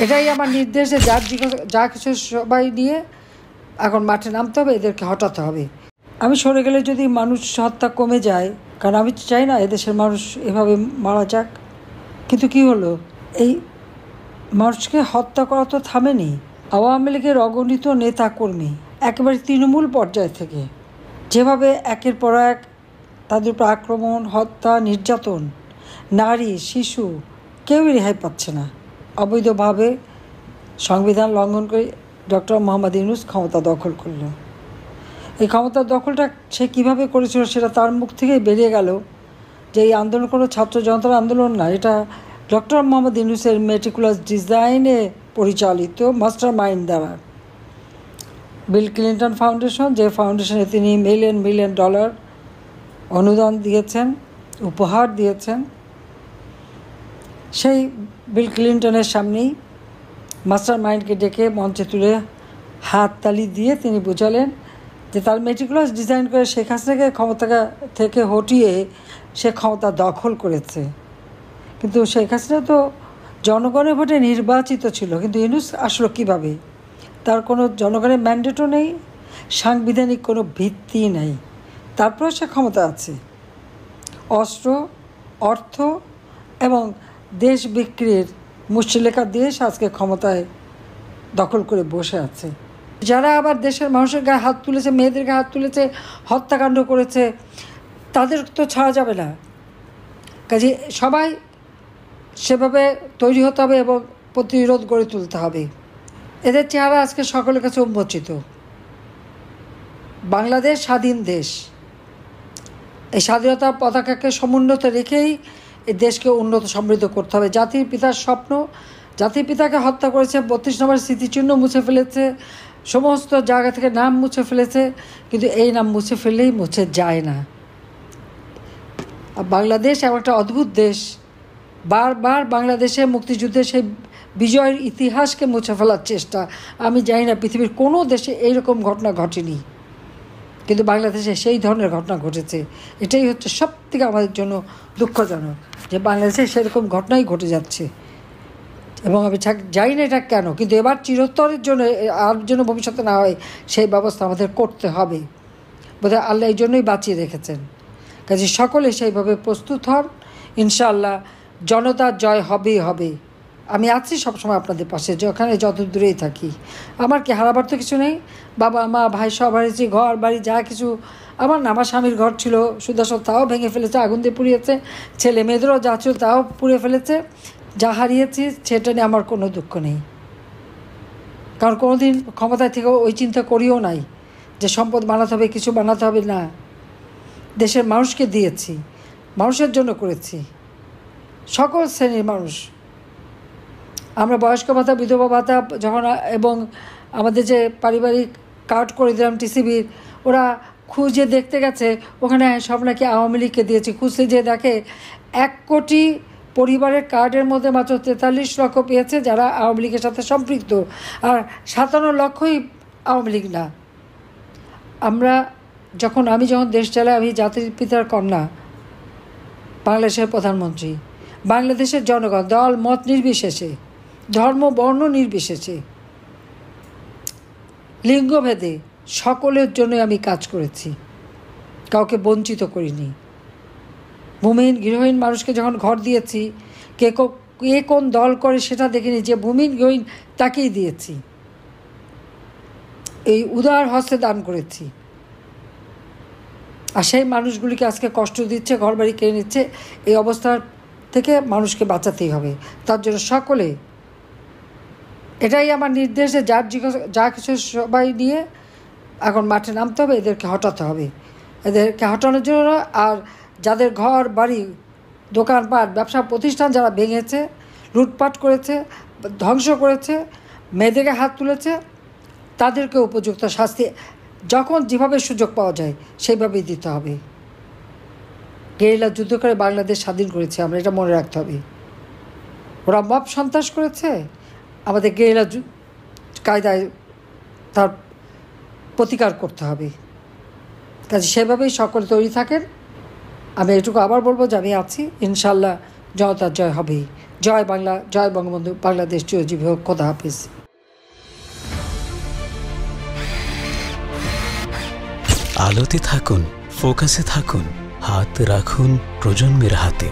এটাই আমার নির্দেশ যে যা কিছু সবাই নিয়ে এখন মাঠে নামতে হবে, এদেরকে হটাতে হবে। আমি সরে গেলে যদি মানুষ হত্যা কমে যায়, কারণ আমি চাই না এদেশের মানুষ এভাবে মারা যাক। কিন্তু কি হলো, এই মানুষকে হত্যা করা তো থামেনি। আওয়ামী লীগের অগণিত নেতা কর্মী একেবারে তৃণমূল পর্যায় থেকে যেভাবে একের পর এক তাদের উপর আক্রমণ, হত্যা, নির্যাতন, নারী, শিশু কেউই রেহাই পাচ্ছে না। অবৈধভাবে সংবিধান লঙ্ঘন করে ডক্টর মোহাম্মদ ইউনূস ক্ষমতা দখল করল। এই ক্ষমতার দখলটা সে কীভাবে করেছিল সেটা তার মুখ থেকেই বেরিয়ে গেল যে এই আন্দোলন কোনো ছাত্র জনতার আন্দোলন না, এটা ডক্টর মোহাম্মদ ইউনূসের মেটিকুলাস ডিজাইনে পরিচালিত মাস্টার মাইন্ড দ্বারা। বিল ক্লিন্টন ফাউন্ডেশন, যে ফাউন্ডেশনে তিনি মিলিয়ন মিলিয়ন ডলার অনুদান দিয়েছেন, উপহার দিয়েছেন, সেই বিল ক্লিন্টনের সামনেই মাস্টার মাইন্ডকে ডেকে মঞ্চে তুলে হাততালি দিয়ে তিনি বোঝালেন যে তার মেটিকুলাস ডিজাইন করে শেখ হাসিনাকে ক্ষমতা থেকে হটিয়ে সে ক্ষমতা দখল করেছে। কিন্তু শেখ হাসিনা তো জনগণের ভোটে নির্বাচিত ছিল, কিন্তু ইউনূস আসলো কীভাবে? তার কোনো জনগণের ম্যান্ডেটও নেই, সাংবিধানিক কোনো ভিত্তি নেই, তারপরে সে ক্ষমতা আছে। অস্ত্র, অর্থ এবং দেশ বিক্রির মুষ্টিলেখা দেশ আজকে ক্ষমতায় দখল করে বসে আছে। যারা আবার দেশের মানুষের গায়ে হাত তুলেছে, মেয়েদের গায়ে হাত তুলেছে, হত্যাকাণ্ড করেছে, তাদের তো ছাড়া যাবে না। কাজে সবাই সেভাবে তৈরি হতে হবে এবং প্রতিরোধ গড়ে তুলতে হবে। এদের চেহারা আজকে সকলের কাছে উন্মোচিত। বাংলাদেশ স্বাধীন দেশ, এই স্বাধীনতার পতাকাকে সমুন্নত রেখেই এই দেশকে উন্নত সমৃদ্ধ করতে হবে। জাতির পিতার স্বপ্ন, জাতির পিতাকে হত্যা করেছে, 32 নম্বর স্মৃতিচিহ্ন মুছে ফেলেছে, সমস্ত জায়গা থেকে নাম মুছে ফেলেছে, কিন্তু এই নাম মুছে ফেললেই মুছে যায় না। বাংলাদেশ এমন একটা অদ্ভুত দেশ, বারবার বাংলাদেশে মুক্তিযুদ্ধের সেই বিজয়ের ইতিহাসকে মুছে ফেলার চেষ্টা। আমি জানি না পৃথিবীর কোনো দেশে এইরকম ঘটনা ঘটেনি, কিন্তু বাংলাদেশে সেই ধরনের ঘটনা ঘটেছে। এটাই হচ্ছে সবথেকে আমাদের জন্য দুঃখজনক যে বাংলাদেশে সেরকম ঘটনাই ঘটে যাচ্ছে। এবং আমি জানি না এটা কেন, কিন্তু এবার চিরতরের জন্য আর জন্য ভবিষ্যতে না হয় সেই ব্যবস্থা আমাদের করতে হবে। বোধহয় আল্লাহ এই জন্যই বাঁচিয়ে রেখেছেন। কাজে সকলে সেইভাবে প্রস্তুত হন। ইনশাআল্লাহ জনতার জয় হবেই হবে। আমি আছি সবসময় আপনাদের পাশে, যেখানে যত দূরেই থাকি। আমার কি হারাবার তো কিছু নেই। বাবা মা ভাই সব হারিয়েছি, ঘর বাড়ি যা কিছু আমার না, আমার স্বামীর ঘর ছিল সুদর্শন, তাও ভেঙে ফেলেছে, আগুন দিয়ে পুড়িয়েছে, ছেলে মেয়েদেরও যা ছিল তাও পুড়ে ফেলেছে। যা হারিয়েছি সেটা নিয়ে আমার কোনো দুঃখ নেই, কারণ কোনো দিন ক্ষমতায় থেকেও ওই চিন্তা করিও নাই যে সম্পদ বানাতে হবে, কিছু বানাতে হবে না। দেশের মানুষকে দিয়েছি, মানুষের জন্য করেছি, সকল শ্রেণীর মানুষ। আমরা বয়স্ক ভাতা, বিধবা ভাতা যখন এবং আমাদের যে পারিবারিক কার্ড করে দিলাম টিসিবির, ওরা খুঁজে দেখতে গেছে ওখানে সব নাকি আওয়ামী লীগকে দিয়েছি। খুঁজতে যেয়ে দেখে 1 কোটি পরিবারের কার্ডের মধ্যে মাত্র 43 লক্ষ পেয়েছে যারা আওয়ামী লীগের সাথে সম্পৃক্ত, আর 57 লক্ষই আওয়ামী লীগ না। আমি যখন দেশ চালাই, আমি জাতির পিতার কন্যা, বাংলাদেশের প্রধানমন্ত্রী, বাংলাদেশের জনগণ দল মত নির্বিশেষে, ধর্ম বর্ণ নির্বিশেষে, লিঙ্গভেদে সকলের জন্য আমি কাজ করেছি, কাউকে বঞ্চিত করিনি। ভূমিহীন গৃহহীন মানুষকে যখন ঘর দিয়েছি, কে কোন দল করে সেটা দেখিনি, যে ভূমিহীন গৃহহীন তাকেই দিয়েছি। এই উদার হস্তে দান করেছি। আর সেই মানুষগুলিকে আজকে কষ্ট দিচ্ছে, ঘরবাড়ি কেড়ে নিচ্ছে। এই অবস্থার থেকে মানুষকে বাঁচাতেই হবে। তার জন্য সকলে, এটাই আমার নির্দেশ যে যা কিছু সবাই নিয়ে এখন মাঠে নামতে হবে, এদেরকে হটাতে হবে। এদেরকে হটানোর জন্য, আর যাদের ঘর বাড়ি দোকানপাট ব্যবসা প্রতিষ্ঠান যারা ভেঙেছে, লুটপাট করেছে, ধ্বংস করেছে, মেয়েদেরকে হাত তুলেছে, তাদেরকে উপযুক্ত শাস্তি যখন যেভাবে সুযোগ পাওয়া যায় সেইভাবেই দিতে হবে। গেরিলা যুদ্ধ করে বাংলাদেশ স্বাধীন করেছে আমরা, এটা মনে রাখতে হবে। ওরা মব সন্ত্রাস করেছে, আমাদের গেরিলা কায়দায় তার প্রতিকার করতে হবে। কাজে সেভাবেই সকলে তৈরি থাকেন। আমি এটুকু আবার বলবো যে আমি আছি, ইনশাল্লাহ জনতার জয় হবেই। জয় বাংলা, জয় বঙ্গবন্ধু, বাংলাদেশ চিরজীবী হোক। খোদা হাফিজ। আলোতে থাকুন, ফোকাসে থাকুন, হাত রাখুন প্রজন্মের হাতে।